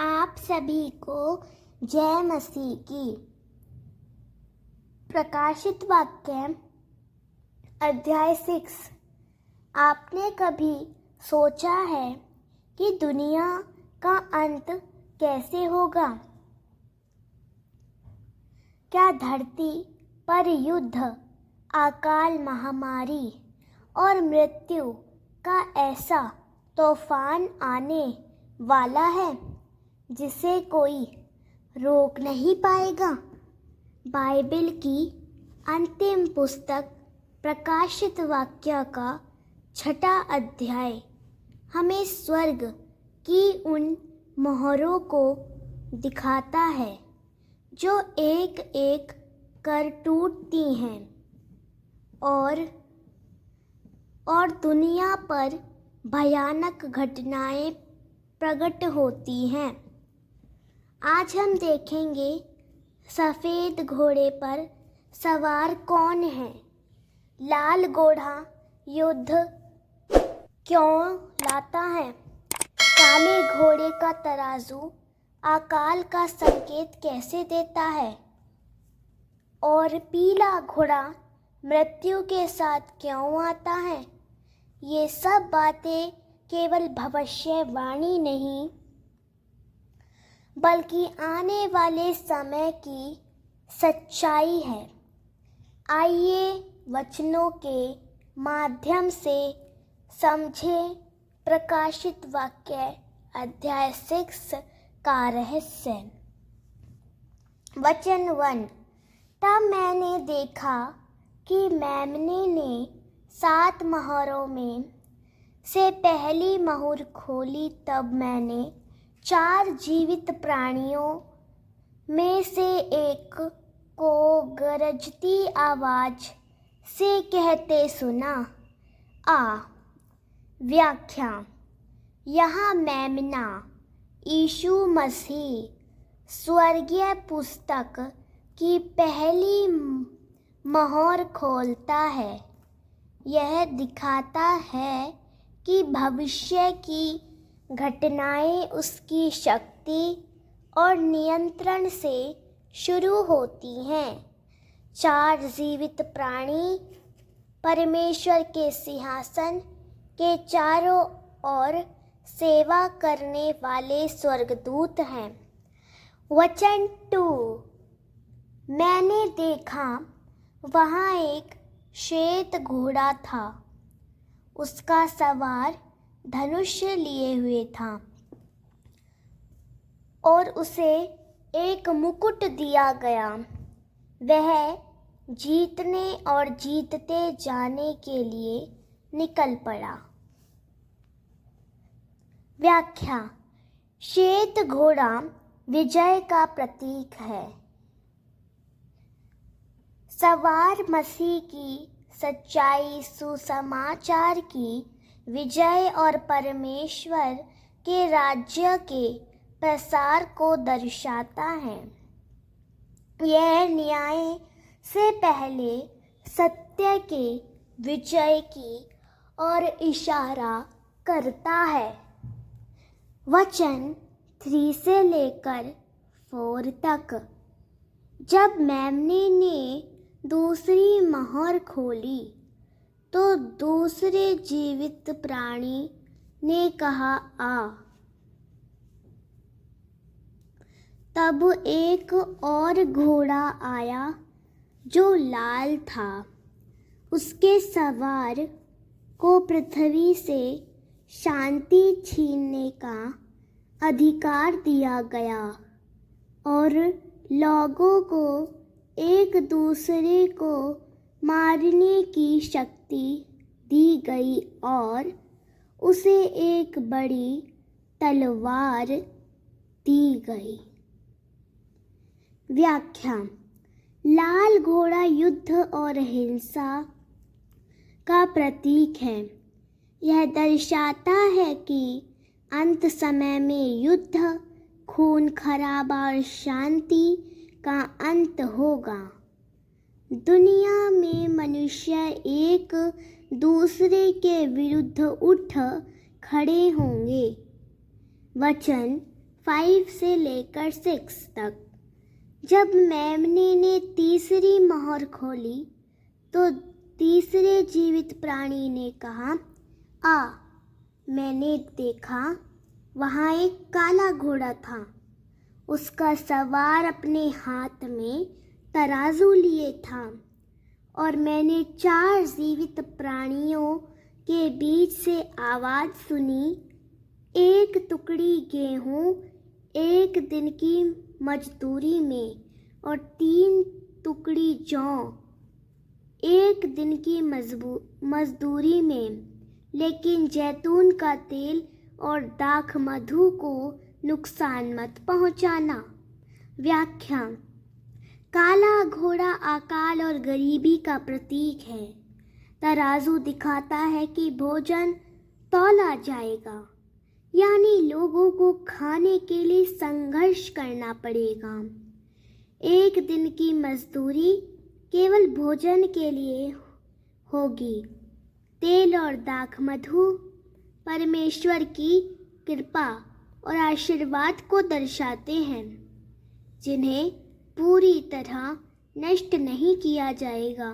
आप सभी को जय मसीह की। प्रकाशित वाक्य अध्याय 6। आपने कभी सोचा है कि दुनिया का अंत कैसे होगा? क्या धरती पर युद्ध, अकाल, महामारी और मृत्यु का ऐसा तूफान आने वाला है जिसे कोई रोक नहीं पाएगा? बाइबल की अंतिम पुस्तक प्रकाशित वाक्य का 6 अध्याय हमें स्वर्ग की उन मोहरों को दिखाता है जो एक एक कर टूटती हैं और दुनिया पर भयानक घटनाएं प्रकट होती हैं। आज हम देखेंगे सफ़ेद घोड़े पर सवार कौन है, लाल घोड़ा युद्ध क्यों लाता है, काले घोड़े का तराजू अकाल का संकेत कैसे देता है और पीला घोड़ा मृत्यु के साथ क्यों आता है। ये सब बातें केवल भविष्यवाणी नहीं बल्कि आने वाले समय की सच्चाई है। आइए वचनों के माध्यम से समझें प्रकाशित वाक्य अध्याय 6 का रहस्य। वचन 1। तब मैंने देखा कि मेमने ने 7 मोहरों में से पहली मोहर खोली। तब मैंने 4 जीवित प्राणियों में से एक को गरजती आवाज से कहते सुना, आ। व्याख्या। यहाँ मेमना यीशु मसीह स्वर्गीय पुस्तक की पहली मोहर खोलता है। यह दिखाता है कि भविष्य की घटनाएं उसकी शक्ति और नियंत्रण से शुरू होती हैं। 4 जीवित प्राणी परमेश्वर के सिंहासन के चारों ओर सेवा करने वाले स्वर्गदूत हैं। वचन 2। मैंने देखा वहाँ एक श्वेत घोड़ा था, उसका सवार धनुष लिए हुए था और उसे एक मुकुट दिया गया। वह जीतने और जीतते जाने के लिए निकल पड़ा। व्याख्या। श्वेत घोड़ा विजय का प्रतीक है। सवार मसीह की सच्चाई, सुसमाचार की विजय और परमेश्वर के राज्य के प्रसार को दर्शाता है। यह न्याय से पहले सत्य के विजय की ओर इशारा करता है। वचन 3 से लेकर 4 तक। जब मेमने ने दूसरी मोहर खोली तो दूसरे जीवित प्राणी ने कहा, आ। तब एक और घोड़ा आया जो लाल था। उसके सवार को पृथ्वी से शांति छीनने का अधिकार दिया गया और लोगों को एक दूसरे को मारने की शक्ति दी गई और उसे एक बड़ी तलवार दी गई। व्याख्या। लाल घोड़ा युद्ध और हिंसा का प्रतीक है। यह दर्शाता है कि अंत समय में युद्ध, खून खराबा और शांति का अंत होगा। दुनिया में मनुष्य एक दूसरे के विरुद्ध उठ खड़े होंगे। वचन 5 से लेकर 6 तक। जब मेमने ने तीसरी मोहर खोली तो तीसरे जीवित प्राणी ने कहा, आ। मैंने देखा वहाँ एक काला घोड़ा था। उसका सवार अपने हाथ में तराजू लिए था और मैंने 4 जीवित प्राणियों के बीच से आवाज़ सुनी, एक टुकड़ी गेहूँ 1 दिन की मजदूरी में और 3 टुकड़ी जौ 1 दिन की मजदूरी में, लेकिन जैतून का तेल और दाख मधु को नुकसान मत पहुंचाना। व्याख्या। काला घोड़ा अकाल और गरीबी का प्रतीक है। तराजू दिखाता है कि भोजन तौला जाएगा, यानी लोगों को खाने के लिए संघर्ष करना पड़ेगा। 1 दिन की मजदूरी केवल भोजन के लिए होगी। तेल और दाख मधु परमेश्वर की कृपा और आशीर्वाद को दर्शाते हैं, जिन्हें पूरी तरह नष्ट नहीं किया जाएगा।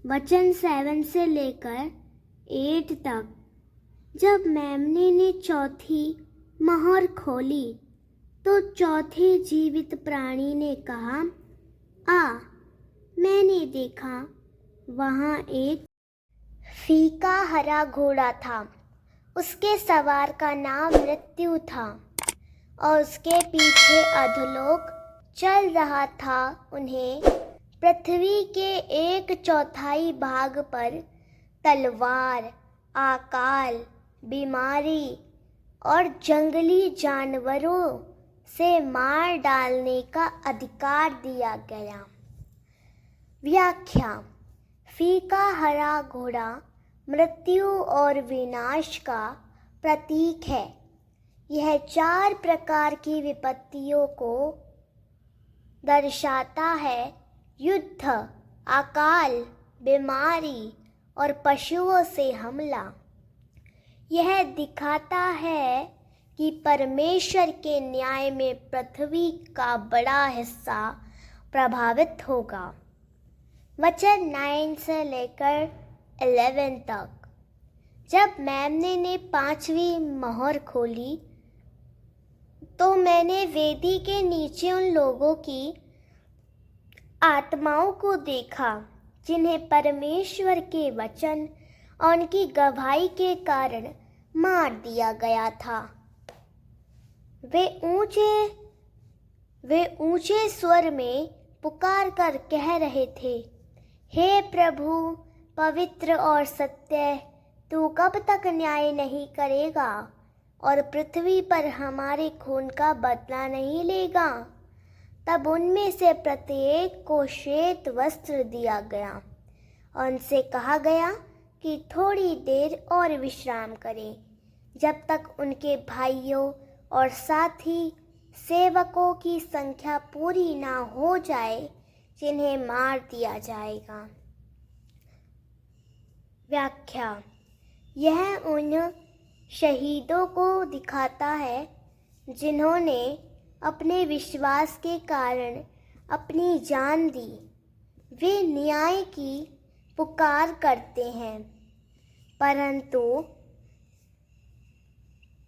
वचन 7 से लेकर 8 तक। जब मेमने ने चौथी मोहर खोली तो चौथे जीवित प्राणी ने कहा, आ। मैंने देखा वहाँ एक फीका हरा घोड़ा था। उसके सवार का नाम मृत्यु था और उसके पीछे अधोलोक चल रहा था। उन्हें पृथ्वी के 1/4 भाग पर तलवार, अकाल, बीमारी और जंगली जानवरों से मार डालने का अधिकार दिया गया। व्याख्या। फीका हरा घोड़ा मृत्यु और विनाश का प्रतीक है। यह 4 प्रकार की विपत्तियों को दर्शाता है: युद्ध, अकाल, बीमारी और पशुओं से हमला। यह दिखाता है कि परमेश्वर के न्याय में पृथ्वी का बड़ा हिस्सा प्रभावित होगा। वचन 9 से लेकर 11 तक। जब मेमने ने 5वीं मोहर खोली तो मैंने वेदी के नीचे उन लोगों की आत्माओं को देखा जिन्हें परमेश्वर के वचन और उनकी गवाही के कारण मार दिया गया था। वे ऊंचे स्वर में पुकार कर कह रहे थे, हे प्रभु, पवित्र और सत्य, तू कब तक न्याय नहीं करेगा और पृथ्वी पर हमारे खून का बदला नहीं लेगा? तब उनमें से प्रत्येक को श्वेत वस्त्र दिया गया और उनसे कहा गया कि थोड़ी देर और विश्राम करें, जब तक उनके भाइयों और साथी सेवकों की संख्या पूरी ना हो जाए जिन्हें मार दिया जाएगा। व्याख्या। यह उन शहीदों को दिखाता है जिन्होंने अपने विश्वास के कारण अपनी जान दी। वे न्याय की पुकार करते हैं, परंतु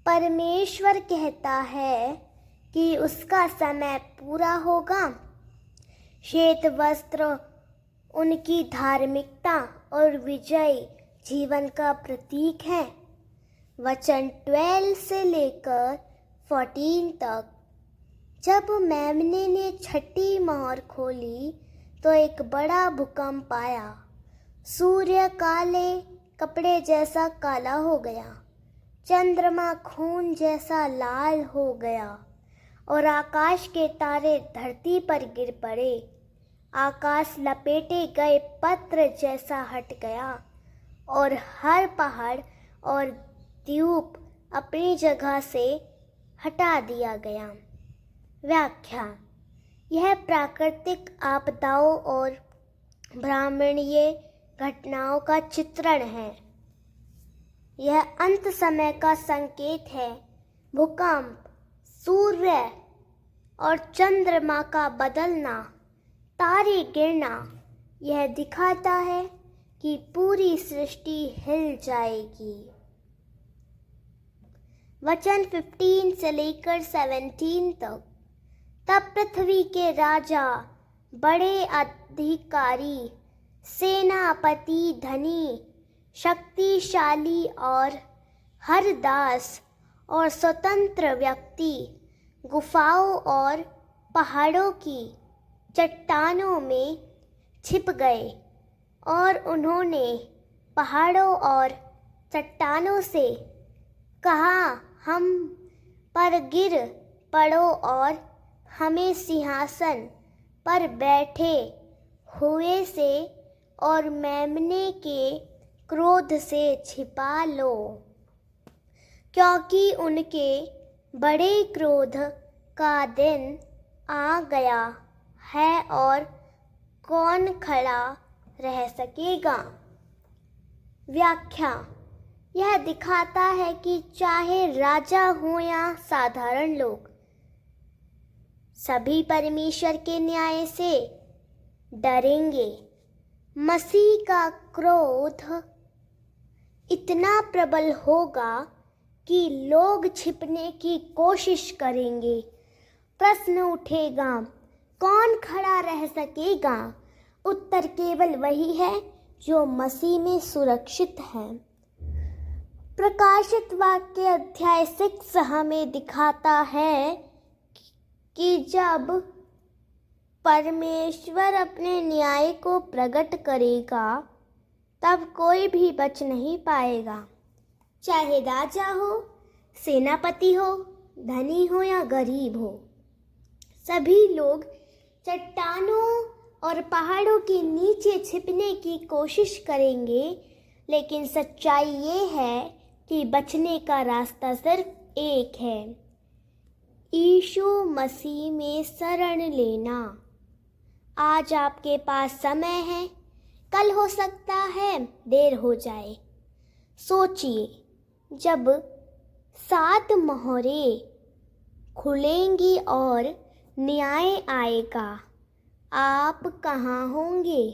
परमेश्वर कहता है कि उसका समय पूरा होगा। श्वेत वस्त्र उनकी धार्मिकता और विजय जीवन का प्रतीक है। वचन 12 से लेकर 14 तक। जब मेमने ने 6ठी मोहर खोली तो एक बड़ा भूकंप आया। सूर्य काले कपड़े जैसा काला हो गया, चंद्रमा खून जैसा लाल हो गया और आकाश के तारे धरती पर गिर पड़े। आकाश लपेटे गए पत्र जैसा हट गया और हर पहाड़ और द्वीप अपनी जगह से हटा दिया गया। व्याख्या। यह प्राकृतिक आपदाओं और ब्रह्मांडीय घटनाओं का चित्रण है। यह अंत समय का संकेत है। भूकंप, सूर्य और चंद्रमा का बदलना, तारे गिरना, यह दिखाता है कि पूरी सृष्टि हिल जाएगी। वचन 15 से लेकर 17 तक। तब पृथ्वी के राजा, बड़े अधिकारी, सेनापति, धनी, शक्तिशाली और हर दास और स्वतंत्र व्यक्ति गुफाओं और पहाड़ों की चट्टानों में छिप गए और उन्होंने पहाड़ों और चट्टानों से कहा, हम पर गिर पड़ो और हमें सिंहासन पर बैठे हुए से और मेमने के क्रोध से छिपा लो, क्योंकि उनके बड़े क्रोध का दिन आ गया है और कौन खड़ा रह सकेगा। व्याख्या। यह दिखाता है कि चाहे राजा हो या साधारण लोग, सभी परमेश्वर के न्याय से डरेंगे। मसीह का क्रोध इतना प्रबल होगा कि लोग छिपने की कोशिश करेंगे। प्रश्न उठेगा, कौन खड़ा रह सकेगा? उत्तर केवल वही है जो मसीह में सुरक्षित है। प्रकाशित वाक्य अध्याय 6 हमें दिखाता है कि जब परमेश्वर अपने न्याय को प्रकट करेगा तब कोई भी बच नहीं पाएगा, चाहे राजा हो, सेनापति हो, धनी हो या गरीब हो। सभी लोग चट्टानों और पहाड़ों के नीचे छिपने की कोशिश करेंगे, लेकिन सच्चाई ये है कि बचने का रास्ता सिर्फ एक है, यीशु मसीह में शरण लेना। आज आपके पास समय है, कल हो सकता है देर हो जाए। सोचिए, जब 7 मोहरें खुलेंगी और न्याय आएगा, आप कहाँ होंगे?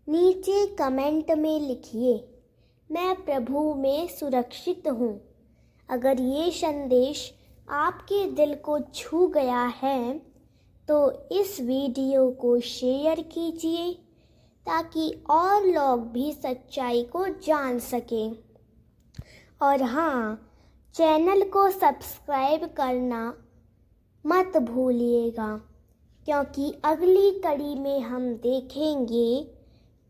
नीचे कमेंट में लिखिए, मैं प्रभु में सुरक्षित हूँ। अगर ये संदेश आपके दिल को छू गया है तो इस वीडियो को शेयर कीजिए ताकि और लोग भी सच्चाई को जान सकें। और हाँ, चैनल को सब्सक्राइब करना मत भूलिएगा, क्योंकि अगली कड़ी में हम देखेंगे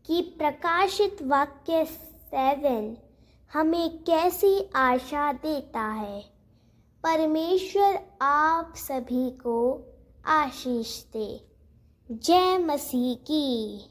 कि प्रकाशित वाक्य 7 हमें कैसी आशा देता है। परमेश्वर आप सभी को आशीष दे। जय मसीह की।